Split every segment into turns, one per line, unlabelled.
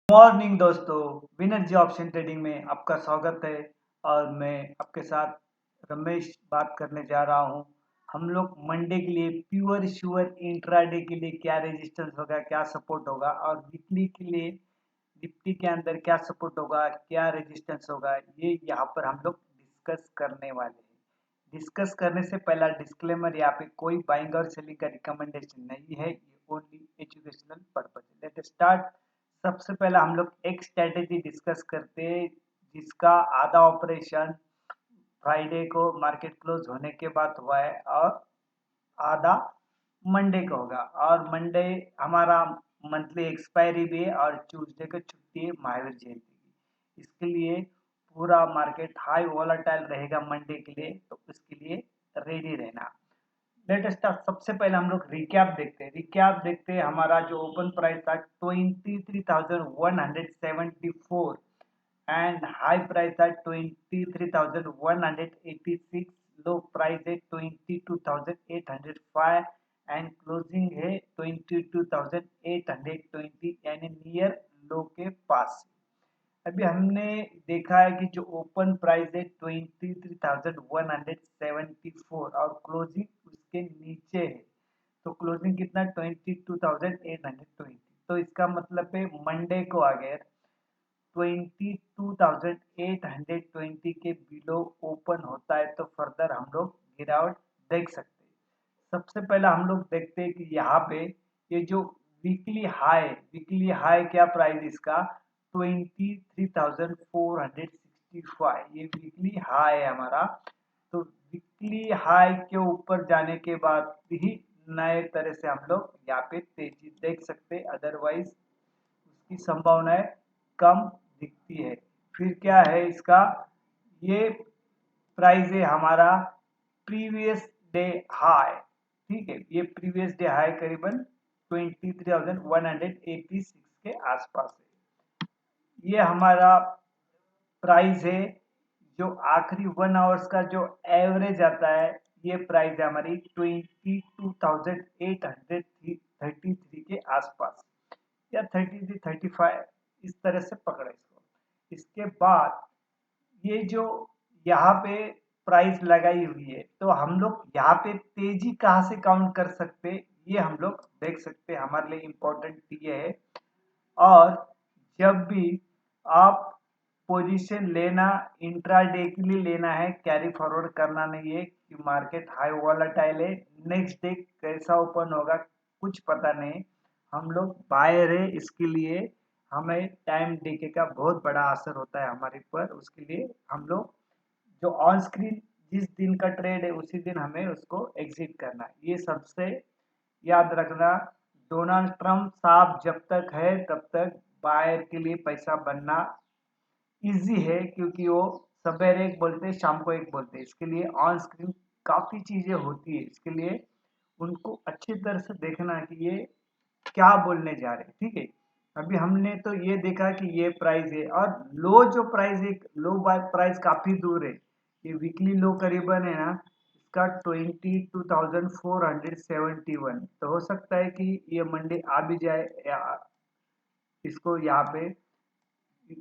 Morning दोस्तों, विनर्जी option trading में आपका स्वागत है। और मैं आपके साथ रमेश बात करने जा रहा हूं। हम लोग मंडे के लिए प्योर श्योर इंट्राडे के लिए क्या रेजिस्टेंस होगा, क्या सपोर्ट होगा, और वीकली के लिए निफ्टी के अंदर क्या सपोर्ट होगा, क्या रेजिस्टेंस होगा, ये यहाँ पर हम लोग डिस्कस करने वाले हैं। डिस्कस करने से पहला डिस्क्लेमर, यहाँ पे कोई बाइंग और सेलिंग का रिकमेंडेशन नहीं है, ये ओनली एजुकेशनल पर्पज है। Let start. सबसे पहला हम लोग एक स्ट्रेटेजी डिस्कस करते हैं जिसका आधा ऑपरेशन फ्राइडे को मार्केट क्लोज होने के बाद हुआ है और आधा मंडे को होगा। और मंडे हमारा मंथली एक्सपायरी भी है और ट्यूसडे को छुट्टी है महावीर जयंती की। इसके लिए पूरा मार्केट हाई वॉलेटाइल रहेगा मंडे के लिए, तो इसके लिए रेडी रहना। लेटेस्ट सबसे पहले हम लोग रिकैप देखते हैं। हमारा जो ओपन प्राइस था 23,174 एंड हाई प्राइस था 23,186। लो प्राइस है 22,805 एंड क्लोजिंग है 22,820, यानी नियर लो के पास। अभी हमने देखा है कि जो ओपन प्राइस है 23,174 और क्लोजिंग उसके नीचे है। तो क्लोजिंग कितना 22,820। तो इसका मतलब है मंडे को अगर 22,820 के बिलो ओपन होता है तो फर्दर हम लोग गिरावट देख सकते हैं। सबसे पहला हम लोग देखते हैं कि यहाँ पे ये जो वीकली हाई क्या प्राइस इसका 23,465, ये वीकली हाई है हमारा। तो वीकली हाई के ऊपर जाने के बाद ही नए तरह से हम लोग यहाँ पे तेजी देख सकते हैं, अदरवाइज उसकी संभावनाएं कम दिखती है। फिर क्या है इसका, ये प्राइस है हमारा प्रीवियस डे हाई। ठीक है, ये प्रीवियस डे हाई करीबन 23,186 के आसपास है। ये हमारा प्राइस है जो आखिरी 1 आवर्स का जो एवरेज आता है। ये प्राइस है हमारी 22,833 के आसपास या 33-35, इस तरह से पकड़े इसको। इसके बाद ये जो यहाँ पे प्राइस लगाई हुई है, तो हम लोग यहाँ पे तेजी कहाँ से काउंट कर सकते हैं, ये हम लोग देख सकते हैं। हमारे लिए इम्पोर्टेंट ये है। और जब भी आप पोजीशन लेना, इंट्राडे के लिए लेना है, कैरी फॉरवर्ड करना नहीं है कि मार्केट हाई वॉलेटाइल है, नेक्स्ट डे कैसा ओपन होगा कुछ पता नहीं। हम लोग बायर है, इसके लिए हमें टाइम डीके का बहुत बड़ा असर होता है हमारे पर। उसके लिए हम लोग जो ऑन स्क्रीन जिस दिन का ट्रेड है उसी दिन हमें उसको एग्जिट करना है, ये सबसे याद रखना। डोनाल्ड ट्रंप साहब जब तक है तब तक बायर के लिए पैसा बनना इजी है, क्योंकि वो सवेरे एक बोलते हैं शाम को एक बोलते हैं। इसके लिए ऑन स्क्रीन काफ़ी चीज़ें होती है, इसके लिए उनको अच्छी तरह से देखना है कि ये क्या बोलने जा रहे हैं। ठीक है, अभी हमने तो ये देखा कि ये प्राइस है और लो जो प्राइस है, लो बाय प्राइस काफ़ी दूर है। ये वीकली लो करीबन है ना इसका 22,471। तो हो सकता है कि ये मंडे आ भी जाए या इसको यहाँ पे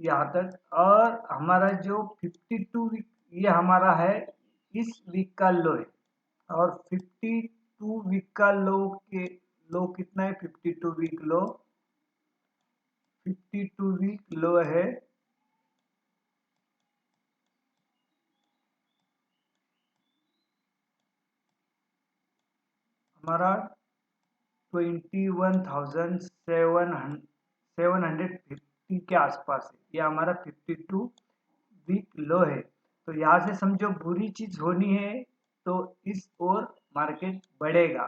यहाँ तक। और हमारा जो 52 वीक ये हमारा है इस वीक का लो है। और 52 वीक का लो कितना है, 52 वीक लो है हमारा 21,750 के आसपास है। ये हमारा 52 वीक लो है। तो यहाँ से समझो बुरी चीज होनी है तो इस ओर मार्केट बढ़ेगा।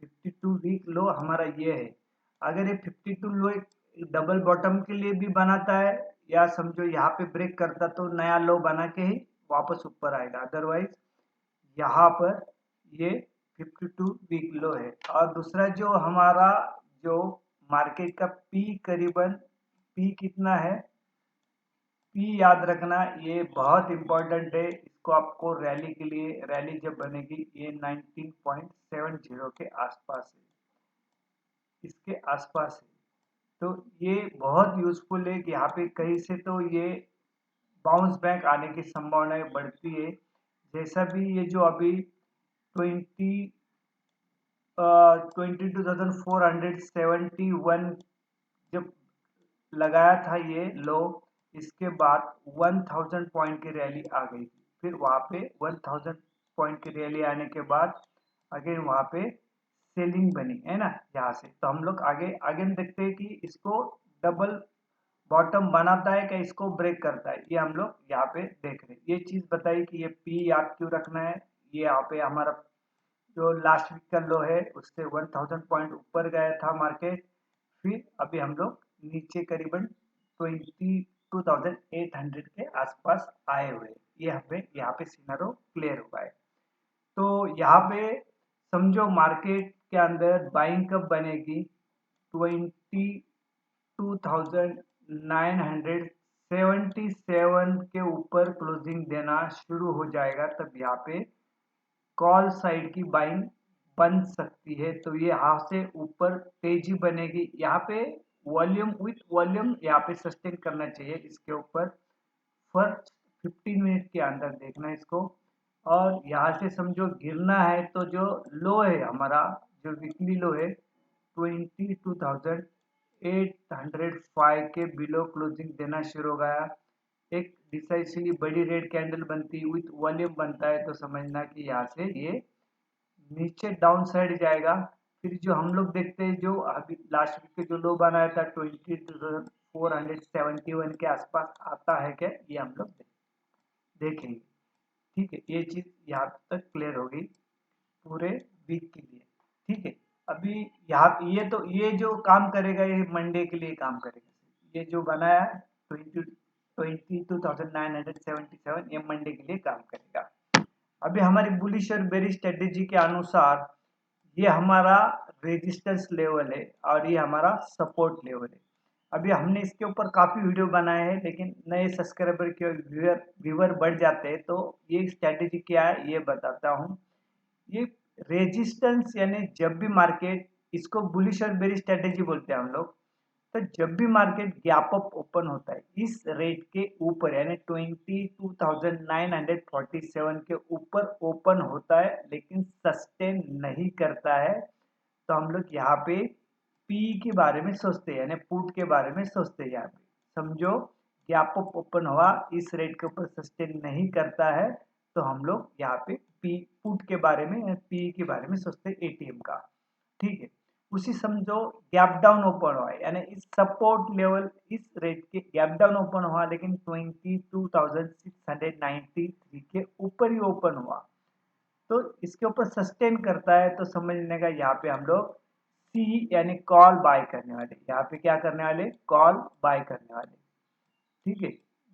52 वीक लो हमारा ये है। अगर ये 52 लो एक डबल बॉटम के लिए भी बनाता है या समझो यहाँ पे ब्रेक करता तो नया लो बना के ही वापस ऊपर आएगा, अदरवाइज यहाँ पर ये 52 वीक लो है। और दूसरा जो हमारा जो मार्केट का पी करीबन पी कितना है, पी याद रखना ये बहुत इंपॉर्टेंट है। इसको आपको रैली के लिए, रैली जब बनेगी ये 19.70 के आसपास है, इसके आसपास है। तो ये बहुत यूजफुल है कि यहाँ पे कहीं से तो ये बाउंस बैक आने की संभावनाएं बढ़ती है। जैसा भी ये जो अभी 22,471 जब लगाया था ये लो, इसके बाद 1000 पॉइंट की रैली आ गई थी। फिर वहां पे 1000 पॉइंट की रैली आने के बाद अगेन वहां पे सेलिंग बनी है ना यहाँ से। तो हम लोग आगे आगे देखते हैं कि इसको डबल बॉटम बनाता है क्या, इसको ब्रेक करता है, ये हम लोग यहाँ पे देख रहे हैं। ये चीज बताइए कि ये पी याद क्यों रखना है। ये यहाँ पे हमारा जो लास्ट वीक का लो है उससे 1000 पॉइंट ऊपर गया था मार्केट। फिर अभी हम लोग नीचे करीबन 22,800 के आसपास आए हुए। ये हमें यहाँ पे सिनारो क्लियर हुआ है। तो यहाँ पे समझो मार्केट के अंदर बाइंग कब बनेगी, 22,977 के ऊपर क्लोजिंग देना शुरू हो जाएगा, तब यहाँ पे कॉल साइड की बाइंग बन सकती है। तो ये यहाँ से ऊपर तेजी बनेगी। यहाँ पे वॉल्यूम विथ वॉल्यूम यहाँ पे सस्टेन करना चाहिए इसके ऊपर। फर्स्ट 15 मिनट के अंदर देखना है इसको। और यहाँ से समझो गिरना है तो जो लो है हमारा, जो वीकली लो है 22,805 के बिलो क्लोजिंग देना शुरू हो गया। एक डिसाइसिवली बड़ी रेड कैंडल बनती विथ वॉल्यूम बनता है तो समझना कि यहाँ से ये नीचे डाउन साइड जाएगा। फिर जो हम लोग देखते हैं जो अभी लास्ट वीक के जो लो बनाया था 22,471 के आसपास आता है क्या, ये हम लोग देखेंगे। ठीक है, ये चीज यहाँ तक क्लियर होगी पूरे वीक के लिए। ठीक है, अभी यहाँ ये तो ये जो काम करेगा ये मंडे के लिए काम करेगा। ये जो बनाया 22,977 ये मंडे के लिए काम करेगा। अभी हमारी बुलिश और बेरिश स्ट्रेटेजी के अनुसार ये हमारा रेजिस्टेंस लेवल है और ये हमारा सपोर्ट लेवल है। अभी हमने इसके ऊपर काफी वीडियो बनाए हैं, लेकिन नए सब्सक्राइबर के व्यूअर बढ़ जाते हैं तो ये स्ट्रेटेजी क्या है ये बताता हूँ। ये रेजिस्टेंस यानी जब भी मार्केट, इसको बुलिश और बेरिश स्ट्रेटेजी बोलते हैं हम लोग। तो जब भी मार्केट गैप अप ओपन होता है इस रेट के ऊपर यानी 22,947 के ऊपर ओपन होता है लेकिन सस्टेन नहीं करता है, तो हम लोग यहाँ पे पी के बारे में सोचते हैं यानी पुट के बारे में सोचते हैं। यहाँ पे समझो गैप अप ओपन हुआ इस रेट के ऊपर सस्टेन नहीं करता है तो हम लोग यहाँ पे पी पुट के बारे में पी के बारे में सोचते हैं एटीएम का। ठीक है, उसी समझो गैप डाउन ओपन हुआ यानी इस सपोर्ट लेवल इस रेट के गैप डाउन ओपन हुआ लेकिन 22,693 के ऊपर ही ओपन हुआ तो इसके ऊपर सस्टेन करता है तो समझने का यहाँ पे हम लोग सी यानी कॉल बाय करने वाले। यहाँ पे क्या करने वाले, कॉल बाय करने वाले। ठीक है,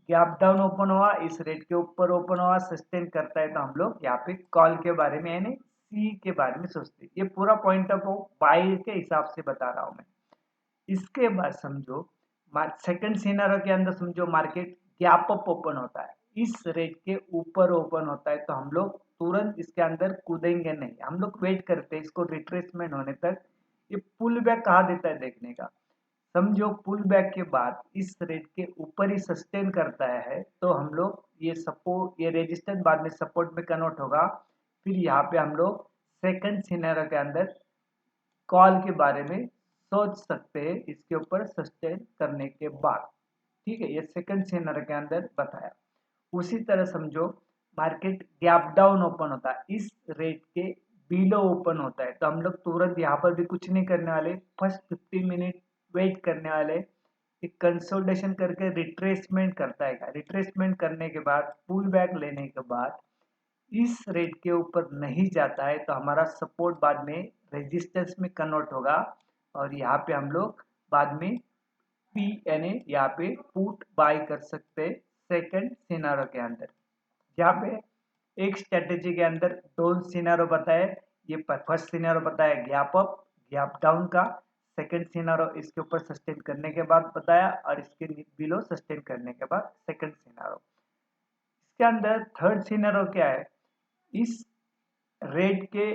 गैप डाउन ओपन हुआ इस रेट के ऊपर ओपन हुआ सस्टेन करता है तो हम लोग यहाँ पे कॉल के बारे में यानी सी के बारे में सोचते हैं। ये पूरा पॉइंट ऑफ बाय के हिसाब से बता रहा हूँ मैं। इसके बाद समझो सेकंड सिनेरियो के अंदर समझो मार्केट गैप अप ओपन होता है इस रेट के ऊपर ओपन होता है तो हम लोग तुरंत इसके अंदर कूदेंगे नहीं, हम लोग वेट करते हैं इसको रिट्रेसमेंट होने तक। ये पुल बैक कहाँ देता है देखने का। समझो पुल बैक के बाद इस रेट के ऊपर ही सस्टेन करता है तो हम लोग ये सपोर्ट ये रेजिस्टेंस बाद में सपोर्ट में कन्वर्ट होगा। फिर यहाँ पे हम लोग सेकंड सिनेरियो के अंदर कॉल के बारे में सोच सकते हैं इसके ऊपर सस्टेन करने के बाद। ठीक है, ये सेकंड सिनेरियो के अंदर बताया। उसी तरह समझो मार्केट गैप डाउन ओपन होता है इस रेट के बिलो ओपन होता है तो हम लोग तुरंत यहाँ पर भी कुछ नहीं करने वाले, फर्स्ट 15 मिनट वेट करने वाले। एक कंसोलिडेशन करके रिट्रेसमेंट करता है, रिट्रेसमेंट करने के बाद पुल बैक लेने के बाद इस रेट के ऊपर नहीं जाता है तो हमारा सपोर्ट बाद में रेजिस्टेंस में कन्वर्ट होगा और यहाँ पे हम लोग बाद में पी यानी यहाँ पे पुट बाय कर सकते हैं सेकंड सिनारो के अंदर। यहाँ पे एक स्ट्रेटेजी के अंदर दो सिनारो बताए। ये फर्स्ट सिनारो बताया गैप अप गैप डाउन का, सेकंड सिनारो इसके ऊपर सस्टेन करने के बाद बताया और इसके बिलो सस्टेन करने के बाद सेकंड सिनारो। इसके अंदर थर्ड सिनारो क्या है, इस रेट के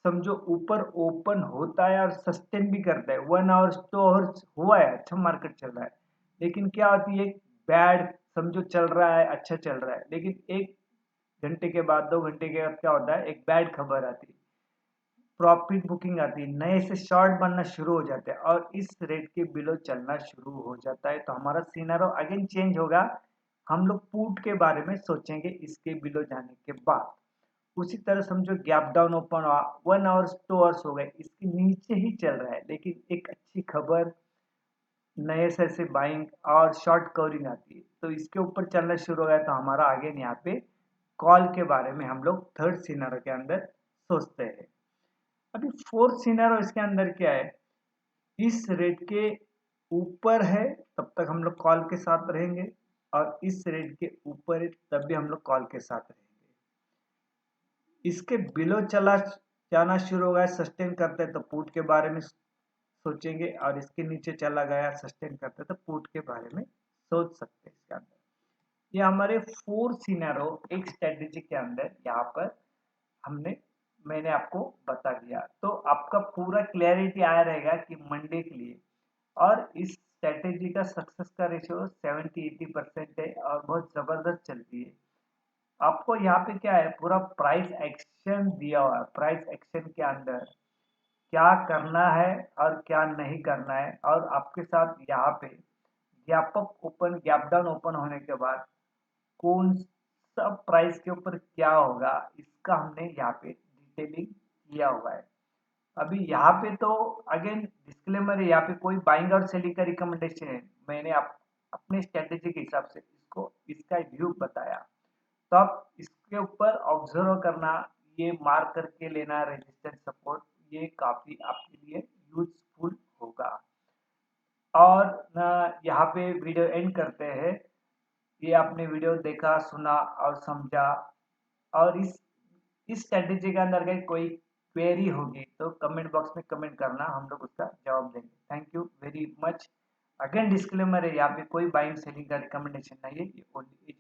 समझो ऊपर ओपन होता है और सस्टेन भी करता है, 1 आवर्स 2 आवर्स हुआ है, अच्छा मार्केट चल रहा है, लेकिन क्या होती है बैड, समझो चल रहा है अच्छा चल रहा है, लेकिन 1 घंटे के बाद 2 घंटे के बाद क्या होता है, एक बैड खबर आती है, प्रॉफिट बुकिंग आती है, नए से शॉर्ट बनना शुरू हो जाते हैं और इस रेट के बिलो चलना शुरू हो जाता है, तो हमारा सिनेरियो अगेन चेंज होगा। हम लोग पुट के बारे में सोचेंगे इसके बिलो जाने के बाद। उसी तरह समझो गैप डाउन ओपन हुआ, 1 आवर्स 2 आवर्स हो गए, इसके नीचे ही चल रहा है, लेकिन एक अच्छी खबर, नए से ऐसे बाइंग और शॉर्ट कवरिंग आती है, तो इसके ऊपर चलना शुरू हो गया, तो हमारा आगे यहाँ पे कॉल के बारे में हम लोग थर्ड सिनेरियो के अंदर सोचते हैं। अभी फोर्थ सिनेरियो इसके अंदर क्या है, इस रेट के ऊपर है तब तक हम लोग कॉल के साथ रहेंगे, और इस रेट के ऊपर है तब भी हम लोग कॉल के साथ रहेंगे। इसके बिलो चला जाना शुरू हो गया, सस्टेन करते हैं तो पुट के बारे में सोचेंगे, और इसके नीचे चला गया सस्टेन करते हैं तो पुट के बारे में सोच सकते हैं। इसके अंदर ये हमारे 4 सिनेरियो एक स्ट्रेटेजी के अंदर यहाँ पर मैंने आपको बता दिया, तो आपका पूरा क्लैरिटी आया रहेगा कि मंडे के लिए, और इस स्ट्रेटेजी का सक्सेस का रेशियो 70-80% है और बहुत जबरदस्त चलती है। आपको यहाँ पे क्या है, पूरा प्राइस एक्शन दिया हुआ है, प्राइस एक्शन के अंदर क्या करना है और क्या नहीं करना है, और आपके साथ यहाँ पे व्यापक ओपन गैप डाउन ओपन होने के बाद कौन सा प्राइस के ऊपर क्या होगा, इसका हमने यहाँ पे डिटेलिंग किया हुआ है। अभी यहाँ पे तो अगेन डिस्क्लेमर है, यहाँ पे कोई बाइंग और सेलिंग का रिकमेंडेशन है, मैंने अपने स्ट्रेटेजी के हिसाब से इसको इसका व्यू बताया, तो आप इसके ऊपर ऑब्जर्व करना, ये मार्क करके लेना रेजिस्टेंस सपोर्ट, ये काफी आपके लिए यूजफुल होगा। और यहाँ पे वीडियो एंड करते हैं। ये आपने वीडियो देखा, सुना और समझा, और इस स्ट्रेटेजी के अंदर अगर कोई क्वेरी होगी तो कमेंट बॉक्स में कमेंट करना, हम लोग उसका जवाब देंगे। Thank you very much. Again disclaimer है, यहाँ पे कोई बाइंग सेलिंग का रिकमेंडेशन नहीं है, ये ओनली